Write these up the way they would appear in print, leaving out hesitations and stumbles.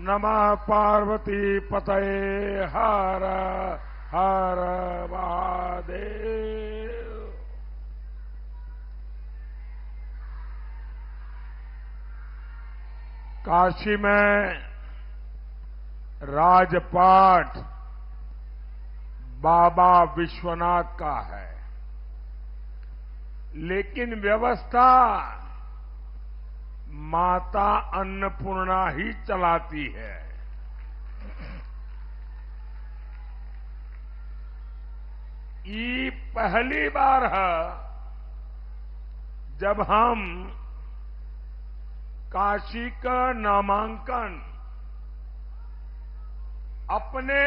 नमः पार्वती पतये हर हर महादेव। काशी में राजपाट बाबा विश्वनाथ का है, लेकिन व्यवस्था माता अन्नपूर्णा ही चलाती है। ये पहली बार है जब हम काशी का नामांकन अपने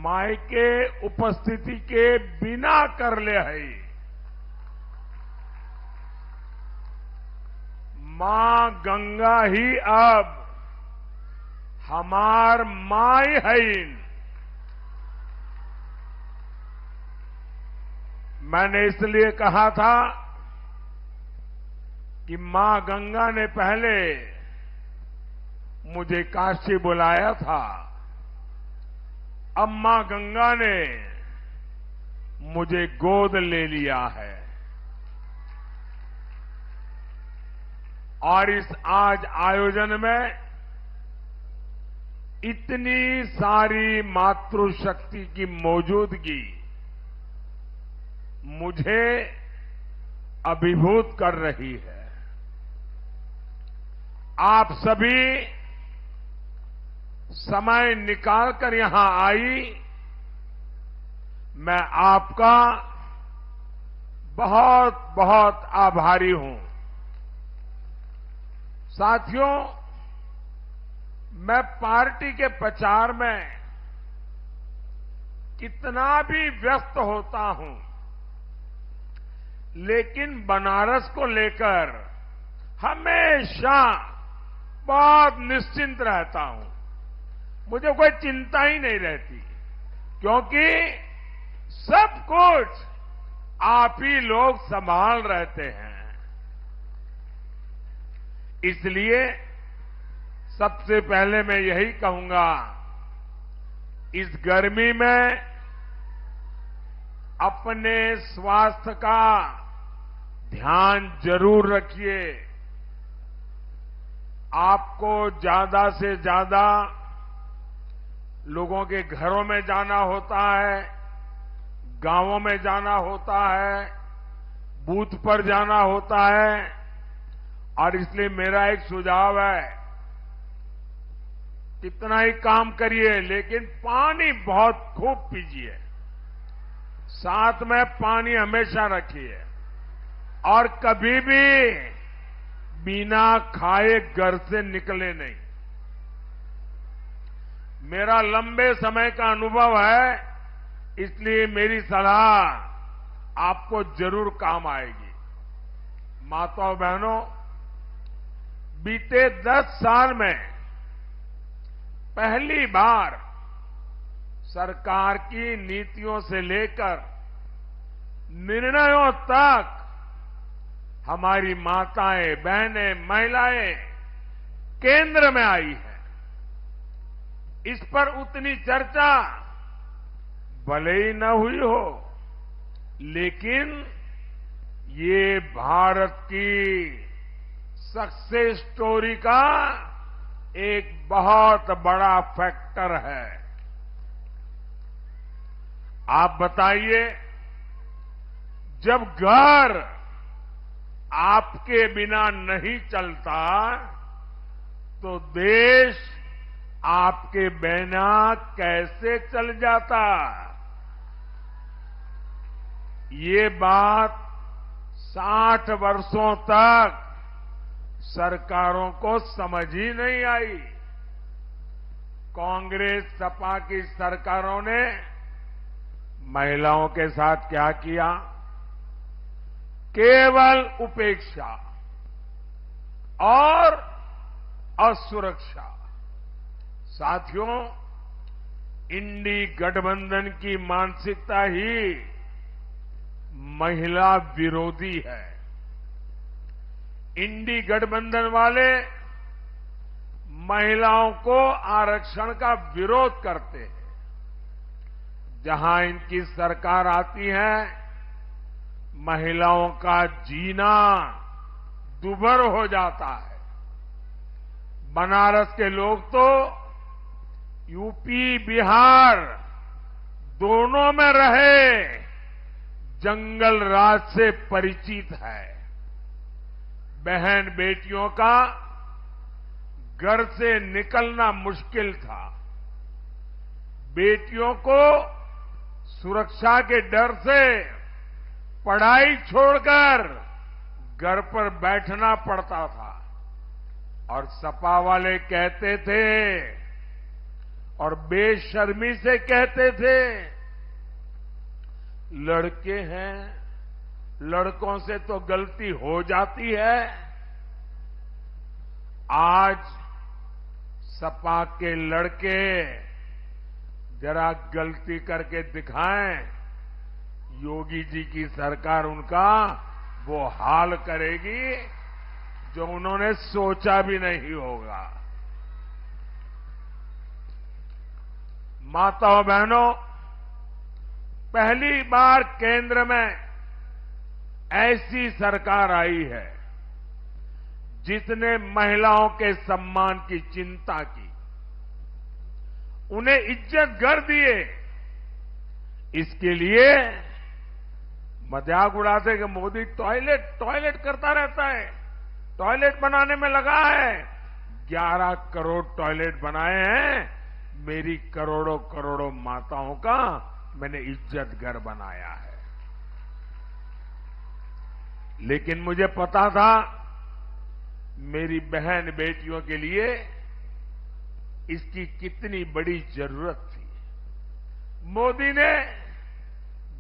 मायके उपस्थिति के बिना कर ले है। मां गंगा ही अब हमार माई है। मैंने इसलिए कहा था कि मां गंगा ने पहले मुझे काशी बुलाया था, अब मां गंगा ने मुझे गोद ले लिया है। और इस आज आयोजन में इतनी सारी मातृशक्ति की मौजूदगी मुझे अभिभूत कर रही है। आप सभी समय निकालकर यहां आई, मैं आपका बहुत बहुत आभारी हूं। साथियों, मैं पार्टी के प्रचार में कितना भी व्यस्त होता हूं, लेकिन बनारस को लेकर हमेशा बहुत निश्चिंत रहता हूं। मुझे कोई चिंता ही नहीं रहती, क्योंकि सब कुछ आप ही लोग संभाल रहते हैं। इसलिए सबसे पहले मैं यही कहूंगा, इस गर्मी में अपने स्वास्थ्य का ध्यान जरूर रखिए। आपको ज्यादा से ज्यादा लोगों के घरों में जाना होता है, गांवों में जाना होता है, बूथ पर जाना होता है। और इसलिए मेरा एक सुझाव है, कितना ही काम करिए लेकिन पानी बहुत खूब पीजिए, साथ में पानी हमेशा रखिए, और कभी भी बिना खाए घर से निकले नहीं। मेरा लंबे समय का अनुभव है, इसलिए मेरी सलाह आपको जरूर काम आएगी। माताओं बहनों, बीते 10 साल में पहली बार सरकार की नीतियों से लेकर निर्णयों तक हमारी माताएं, बहनें, महिलाएं केंद्र में आई हैं। इस पर उतनी चर्चा भले ही न हुई हो, लेकिन ये भारत की सक्सेस स्टोरी का एक बहुत बड़ा फैक्टर है। आप बताइए, जब घर आपके बिना नहीं चलता तो देश आपके बिना कैसे चल जाता? ये बात 60 वर्षों तक सरकारों को समझ ही नहीं आई। कांग्रेस सपा की सरकारों ने महिलाओं के साथ क्या किया? केवल उपेक्षा और असुरक्षा। साथियों, इंडी गठबंधन की मानसिकता ही महिला विरोधी है। इंडी गठबंधन वाले महिलाओं को आरक्षण का विरोध करते हैं। जहां इनकी सरकार आती है, महिलाओं का जीना दुभर हो जाता है। बनारस के लोग तो यूपी, बिहार दोनों में रहे जंगल राज से परिचित है। बहन बेटियों का घर से निकलना मुश्किल था। बेटियों को सुरक्षा के डर से पढ़ाई छोड़कर घर पर बैठना पड़ता था। और सपा वाले कहते थे और बेशर्मी से कहते थे, लड़के हैं, लड़कों से तो गलती हो जाती है। आज सपा के लड़के जरा गलती करके दिखाएं, योगी जी की सरकार उनका वो हाल करेगी जो उन्होंने सोचा भी नहीं होगा। माताओं बहनों, पहली बार केंद्र में ऐसी सरकार आई है जिसने महिलाओं के सम्मान की चिंता की, उन्हें इज्जत घर दिए। इसके लिए मजाक उड़ाते कि मोदी टॉयलेट करता रहता है, टॉयलेट बनाने में लगा है। 11 करोड़ टॉयलेट बनाए हैं। मेरी करोड़ों करोड़ों माताओं का मैंने इज्जत घर बनाया है। लेकिन मुझे पता था मेरी बहन बेटियों के लिए इसकी कितनी बड़ी जरूरत थी। मोदी ने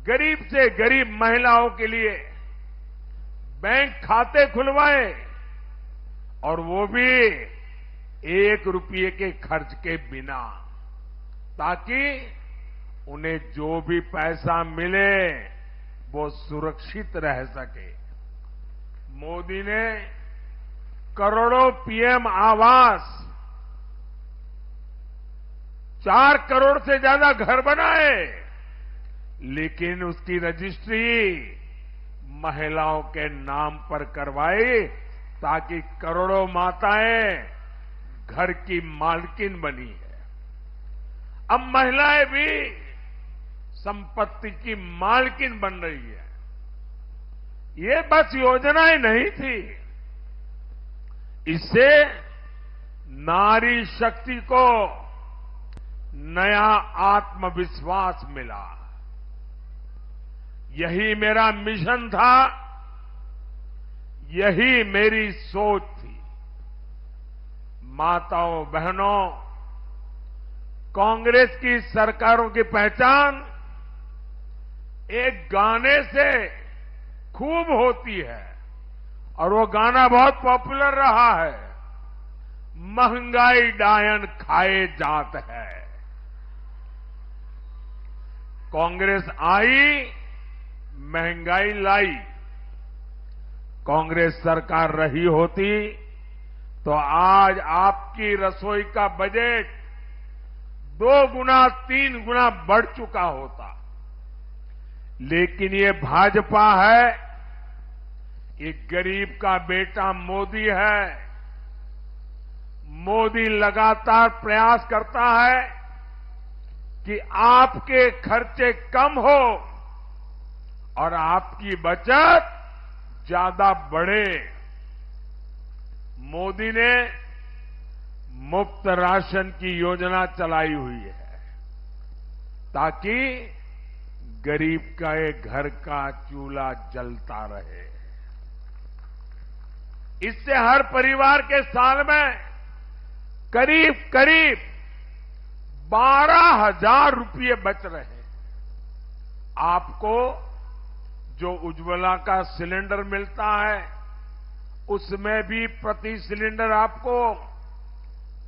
गरीब से गरीब महिलाओं के लिए बैंक खाते खुलवाए और वो भी 1 रुपये के खर्च के बिना, ताकि उन्हें जो भी पैसा मिले वो सुरक्षित रह सके। मोदी ने करोड़ों पीएम आवास, 4 करोड़ से ज्यादा घर बनाए, लेकिन उसकी रजिस्ट्री महिलाओं के नाम पर करवाई ताकि करोड़ों माताएं घर की मालकिन बनी है। अब महिलाएं भी संपत्ति की मालकिन बन रही है। ये बस योजनाएं नहीं थी, इससे नारी शक्ति को नया आत्मविश्वास मिला। यही मेरा मिशन था, यही मेरी सोच थी। माताओं बहनों, कांग्रेस की सरकारों की पहचान एक गाने से खूब होती है और वो गाना बहुत पॉपुलर रहा है, महंगाई डायन खाए जात है। कांग्रेस आई, महंगाई लाई। कांग्रेस सरकार रही होती तो आज आपकी रसोई का बजट 2 गुना 3 गुना बढ़ चुका होता। लेकिन ये भाजपा है, ये गरीब का बेटा मोदी है। मोदी लगातार प्रयास करता है कि आपके खर्चे कम हो और आपकी बचत ज्यादा बढ़े। मोदी ने मुफ्त राशन की योजना चलाई हुई है ताकि गरीब का एक घर का चूल्हा जलता रहे। इससे हर परिवार के साल में करीब करीब 12,000 रुपये बच रहे हैं। आपको जो उज्ज्वला का सिलेंडर मिलता है उसमें भी प्रति सिलेंडर आपको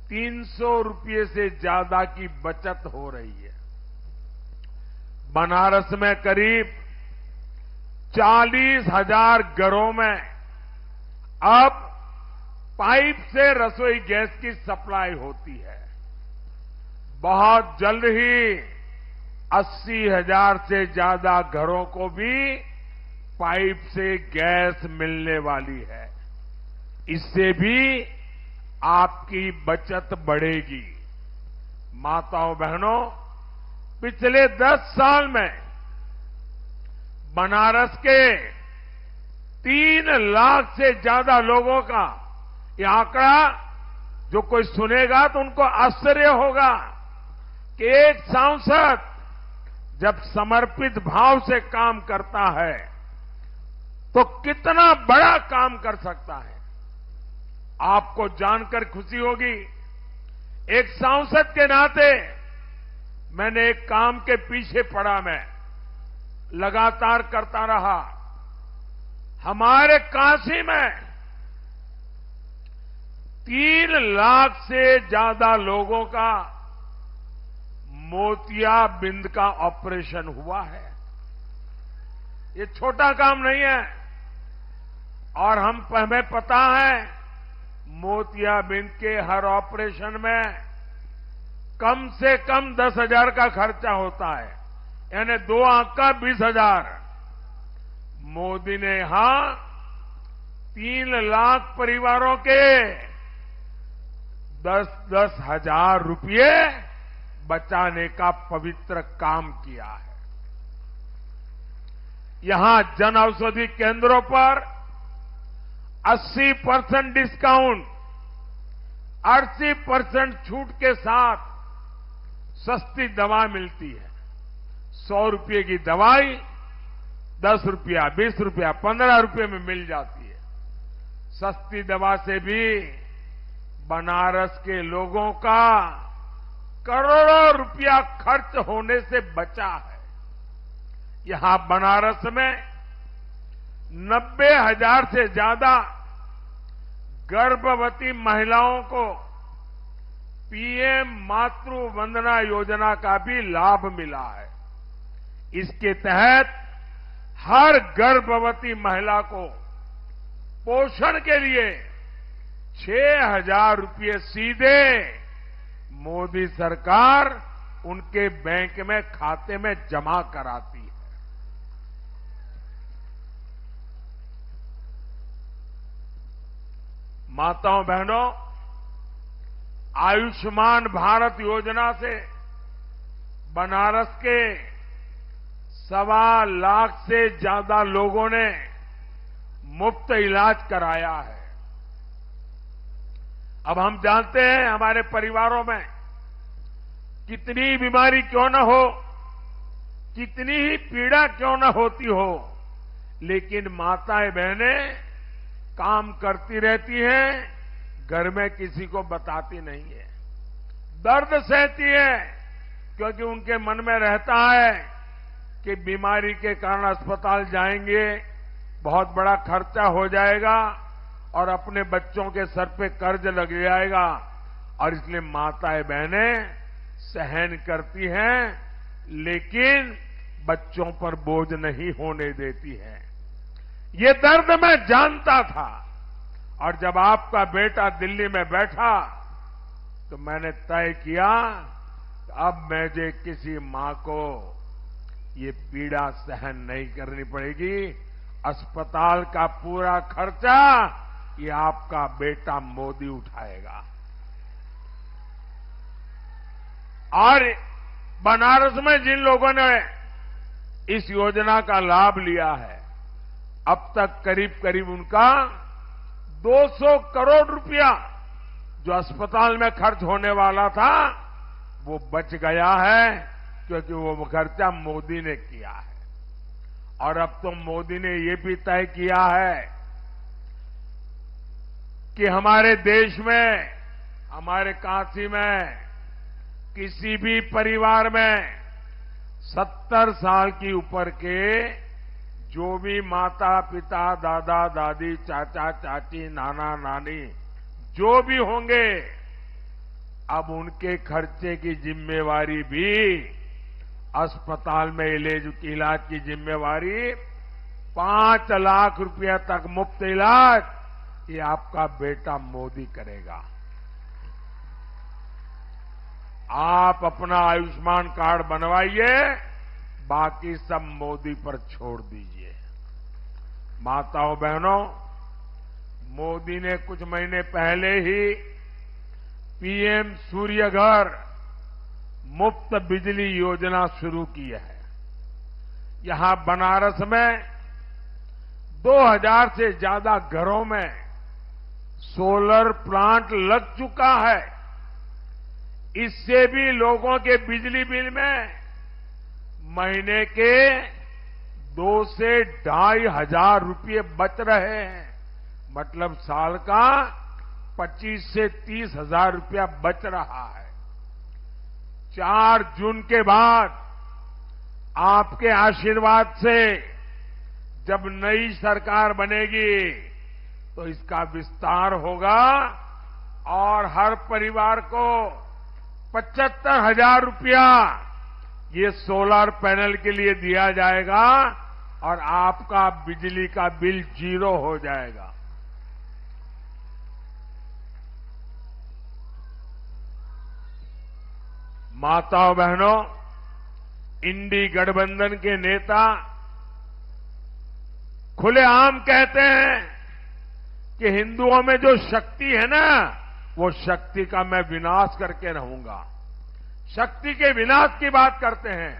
300 रुपये से ज्यादा की बचत हो रही है। बनारस में करीब 40,000 घरों में अब पाइप से रसोई गैस की सप्लाई होती है। बहुत जल्द ही 80,000 से ज्यादा घरों को भी पाइप से गैस मिलने वाली है। इससे भी आपकी बचत बढ़ेगी। माताओं बहनों, पिछले 10 साल में बनारस के 3 लाख से ज्यादा लोगों का ये आंकड़ा जो कोई सुनेगा तो उनको आश्चर्य होगा कि एक सांसद जब समर्पित भाव से काम करता है तो कितना बड़ा काम कर सकता है। आपको जानकर खुशी होगी, एक सांसद के नाते मैंने एक काम के पीछे पड़ा, मैं लगातार करता रहा। हमारे काशी में 3 लाख से ज्यादा लोगों का मोतियाबिंद का ऑपरेशन हुआ है। ये छोटा काम नहीं है। और हमें पता है मोतियाबिंद के हर ऑपरेशन में कम से कम 10,000 का खर्चा होता है, यानी 2 आंख का 20,000। मोदी ने यहां 3 लाख परिवारों के 10-10 हजार रुपये बचाने का पवित्र काम किया है। यहां जन औषधि केंद्रों पर 80% डिस्काउंट, 80% छूट के साथ सस्ती दवा मिलती है। 100 रुपये की दवाई 10 रुपया, 20 रुपया, 15 रुपये में मिल जाती है। सस्ती दवा से भी बनारस के लोगों का करोड़ों रुपया खर्च होने से बचा है। यहां बनारस में 90,000 से ज्यादा गर्भवती महिलाओं को पीएम मातृ वंदना योजना का भी लाभ मिला है। इसके तहत हर गर्भवती महिला को पोषण के लिए 6,000 रुपये सीधे मोदी सरकार उनके बैंक में खाते में जमा कराती है। माताओं बहनों, आयुष्मान भारत योजना से बनारस के 1.25 लाख से ज्यादा लोगों ने मुफ्त इलाज कराया है। अब हम जानते हैं हमारे परिवारों में कितनी बीमारी क्यों न हो, कितनी ही पीड़ा क्यों न होती हो, लेकिन माताएं बहनें काम करती रहती हैं, घर में किसी को बताती नहीं है, दर्द सहती है, क्योंकि उनके मन में रहता है कि बीमारी के कारण अस्पताल जाएंगे, बहुत बड़ा खर्चा हो जाएगा और अपने बच्चों के सर पे कर्ज लग जाएगा। और इसलिए माताएं बहनें सहन करती हैं, लेकिन बच्चों पर बोझ नहीं होने देती हैं। ये दर्द मैं जानता था और जब आपका बेटा दिल्ली में बैठा तो मैंने तय किया कि अब मुझे किसी मां को ये पीड़ा सहन नहीं करनी पड़ेगी। अस्पताल का पूरा खर्चा ये आपका बेटा मोदी उठाएगा। और बनारस में जिन लोगों ने इस योजना का लाभ लिया है, अब तक करीब करीब उनका 200 करोड़ रुपया जो अस्पताल में खर्च होने वाला था वो बच गया है, क्योंकि वो खर्चा मोदी ने किया है। और अब तो मोदी ने ये भी तय किया है कि हमारे देश में, हमारे काशी में किसी भी परिवार में 70 साल की ऊपर के जो भी माता पिता, दादा दादी, चाचा चाची, नाना नानी जो भी होंगे, अब उनके खर्चे की जिम्मेवारी भी, अस्पताल में इलाज की जिम्मेवारी 5 लाख रुपया तक मुफ्त इलाज ये आपका बेटा मोदी करेगा। आप अपना आयुष्मान कार्ड बनवाइए, बाकी सब मोदी पर छोड़ दीजिए। माताओं बहनों, मोदी ने कुछ महीने पहले ही पीएम सूर्य घर मुफ्त बिजली योजना शुरू की है। यहां बनारस में 2000 से ज्यादा घरों में सोलर प्लांट लग चुका है। इससे भी लोगों के बिजली बिल में महीने के 2 से 2,500 रुपये बच रहे हैं। मतलब साल का 25 से 30 हजार रुपया बच रहा है। 4 जून के बाद आपके आशीर्वाद से जब नई सरकार बनेगी तो इसका विस्तार होगा और हर परिवार को 75,000 रुपया ये सोलर पैनल के लिए दिया जाएगा और आपका बिजली का बिल 0 हो जाएगा। माताओं बहनों, इंडी गठबंधन के नेता खुलेआम कहते हैं कि हिंदुओं में जो शक्ति है ना, वो शक्ति का मैं विनाश करके रहूंगा। शक्ति के विनाश की बात करते हैं।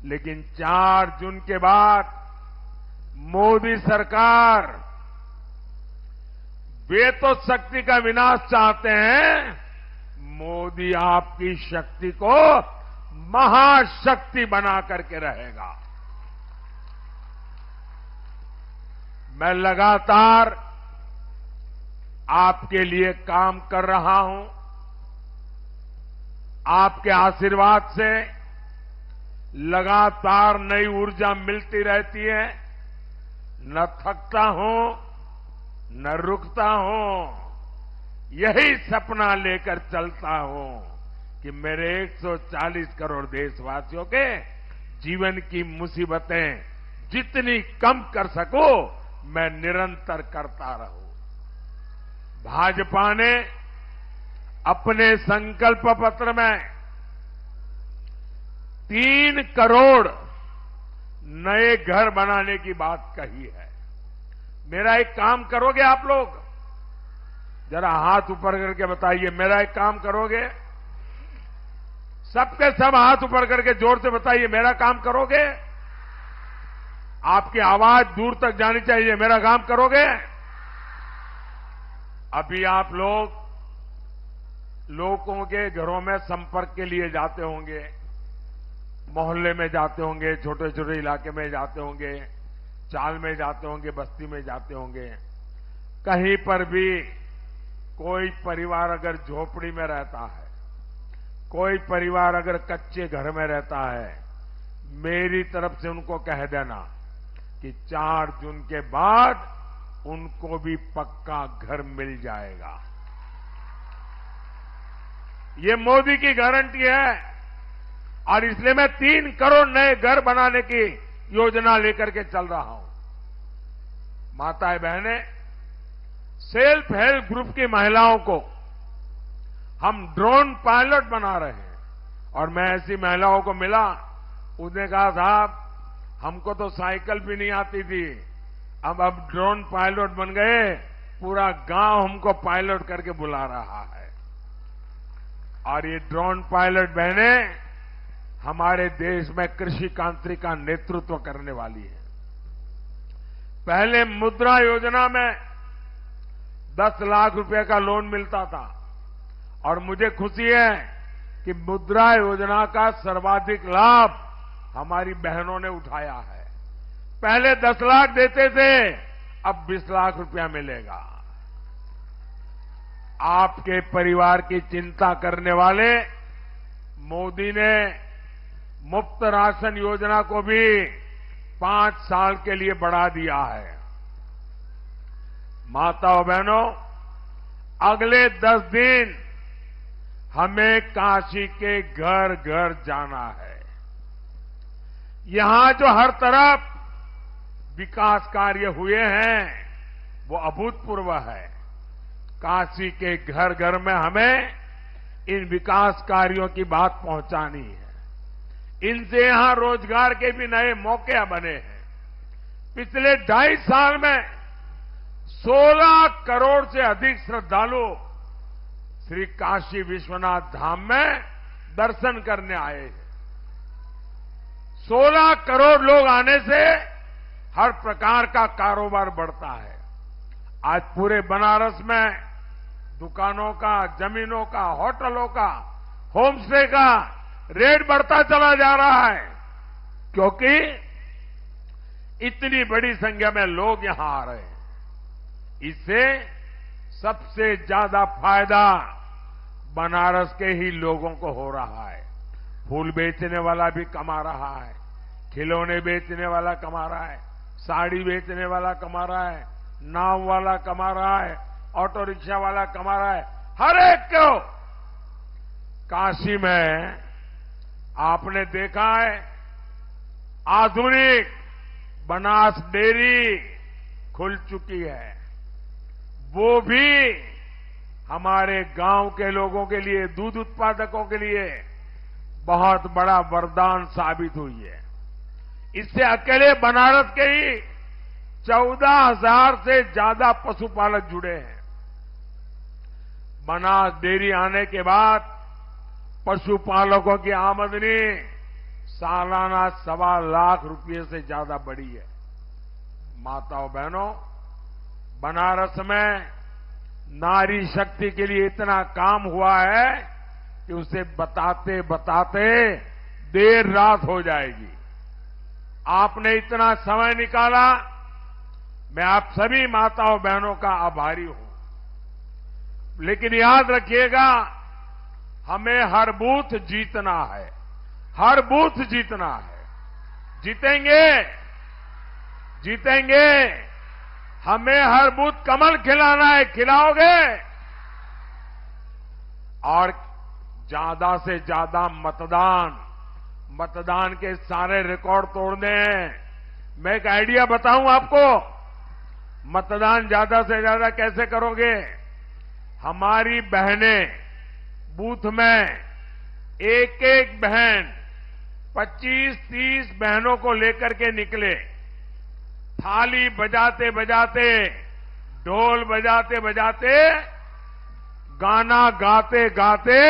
लेकिन 4 जून के बाद मोदी सरकार, वे तो शक्ति का विनाश चाहते हैं, मोदी आपकी शक्ति को महाशक्ति बना करके रहेगा। मैं लगातार आपके लिए काम कर रहा हूं। आपके आशीर्वाद से लगातार नई ऊर्जा मिलती रहती है। न थकता हूं, न रुकता हूं। यही सपना लेकर चलता हूं कि मेरे 140 करोड़ देशवासियों के जीवन की मुसीबतें जितनी कम कर सकूं, मैं निरंतर करता रहूं। भाजपा ने अपने संकल्प पत्र में 3 करोड़ नए घर बनाने की बात कही है। मेरा एक काम करोगे आप लोग? जरा हाथ ऊपर करके बताइए, मेरा एक काम करोगे? सबके सब हाथ ऊपर करके जोर से बताइए, मेरा काम करोगे? आपकी आवाज दूर तक जानी चाहिए, मेरा काम करोगे? अभी आप लोगों के घरों में संपर्क के लिए जाते होंगे, मोहल्ले में जाते होंगे, छोटे छोटे इलाके में जाते होंगे, चाल में जाते होंगे, बस्ती में जाते होंगे। कहीं पर भी कोई परिवार अगर झोपड़ी में रहता है, कोई परिवार अगर कच्चे घर में रहता है, मेरी तरफ से उनको कह देना कि 4 जून के बाद उनको भी पक्का घर मिल जाएगा। ये मोदी की गारंटी है और इसलिए मैं 3 करोड़ नए घर बनाने की योजना लेकर के चल रहा हूं। माताएं बहनें, सेल्फ हेल्प ग्रुप की महिलाओं को हम ड्रोन पायलट बना रहे हैं। और मैं ऐसी महिलाओं को मिला, उसने कहा साहब हमको तो साइकिल भी नहीं आती थी, अब ड्रोन पायलट बन गए, पूरा गांव हमको पायलट करके बुला रहा है। और ये ड्रोन पायलट बहनें हमारे देश में कृषि क्रांति का नेतृत्व करने वाली है। पहले मुद्रा योजना में 10 लाख रुपए का लोन मिलता था और मुझे खुशी है कि मुद्रा योजना का सर्वाधिक लाभ हमारी बहनों ने उठाया है। पहले 10 लाख देते थे, अब 20 लाख रुपया मिलेगा। आपके परिवार की चिंता करने वाले मोदी ने मुफ्त राशन योजना को भी 5 साल के लिए बढ़ा दिया है। माताओं बहनों, अगले 10 दिन हमें काशी के घर घर जाना है। यहां जो हर तरफ विकास कार्य हुए हैं वो अभूतपूर्व है। काशी के घर घर में हमें इन विकास कार्यों की बात पहुंचानी है। इनसे यहां रोजगार के भी नए मौके बने हैं। पिछले 2.5 साल में 16 करोड़ से अधिक श्रद्धालु श्री काशी विश्वनाथ धाम में दर्शन करने आए हैं। 16 करोड़ लोग आने से हर प्रकार का कारोबार बढ़ता है। आज पूरे बनारस में दुकानों का, जमीनों का, होटलों का, होमस्टे का रेट बढ़ता चला जा रहा है, क्योंकि इतनी बड़ी संख्या में लोग यहां आ रहे हैं। इससे सबसे ज्यादा फायदा बनारस के ही लोगों को हो रहा है। फूल बेचने वाला भी कमा रहा है, खिलौने बेचने वाला कमा रहा है, साड़ी बेचने वाला कमा रहा है, नाव वाला कमा रहा है, ऑटो रिक्शा वाला कमा रहा है। हर एक को काशी में आपने देखा है आधुनिक बनास डेयरी खुल चुकी है। वो भी हमारे गांव के लोगों के लिए, दूध उत्पादकों के लिए बहुत बड़ा वरदान साबित हुई है। इससे अकेले बनारस के ही 14,000 से ज्यादा पशुपालक जुड़े हैं। बनास डेयरी आने के बाद पशुपालकों की आमदनी सालाना 1.25 लाख रुपये से ज्यादा बढ़ी है। माताओं बहनों, बनारस में नारी शक्ति के लिए इतना काम हुआ है कि उसे बताते बताते देर रात हो जाएगी। आपने इतना समय निकाला, मैं आप सभी माताओं बहनों का आभारी हूं। लेकिन याद रखिएगा, हमें हर बूथ जीतना है, हर बूथ जीतना है। जीतेंगे, जीतेंगे। हमें हर बूथ कमल खिलाना है, खिलाओगे? और ज्यादा से ज्यादा मतदान के सारे रिकॉर्ड तोड़ने हैं। मैं एक आइडिया बताऊं आपको, मतदान ज्यादा से ज्यादा कैसे करोगे? हमारी बहनें बूथ में एक एक बहन 25-30 बहनों को लेकर के निकले, थाली बजाते बजाते, ढोल बजाते बजाते, गाना गाते गाते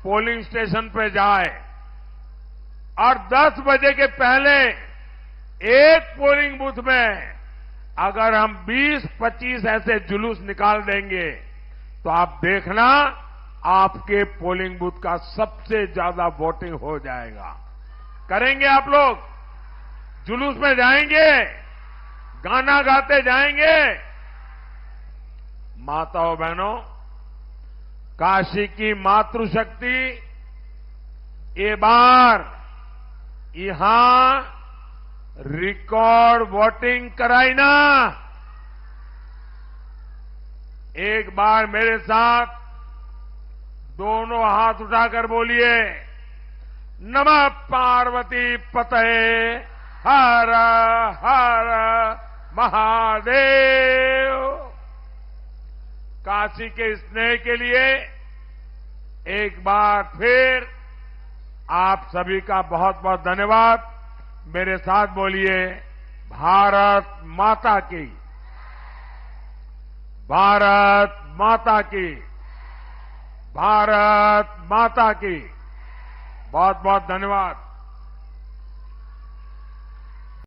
पोलिंग स्टेशन पे जाए और 10 बजे के पहले एक पोलिंग बूथ में अगर हम 20-25 ऐसे जुलूस निकाल देंगे तो आप देखना आपके पोलिंग बूथ का सबसे ज्यादा वोटिंग हो जाएगा। करेंगे आप लोग? जुलूस में जाएंगे, गाना गाते जाएंगे? माताओं बहनों, काशी की मातृशक्ति ये बार यहां रिकॉर्ड वोटिंग कराई ना। एक बार मेरे साथ दोनों हाथ उठाकर बोलिए, नमः पार्वती पतये हर हर महादेव। काशी के स्नेह के लिए एक बार फिर आप सभी का बहुत बहुत धन्यवाद। मेरे साथ बोलिए, भारत माता की, भारत माता की, भारत माता की। बहुत बहुत धन्यवाद।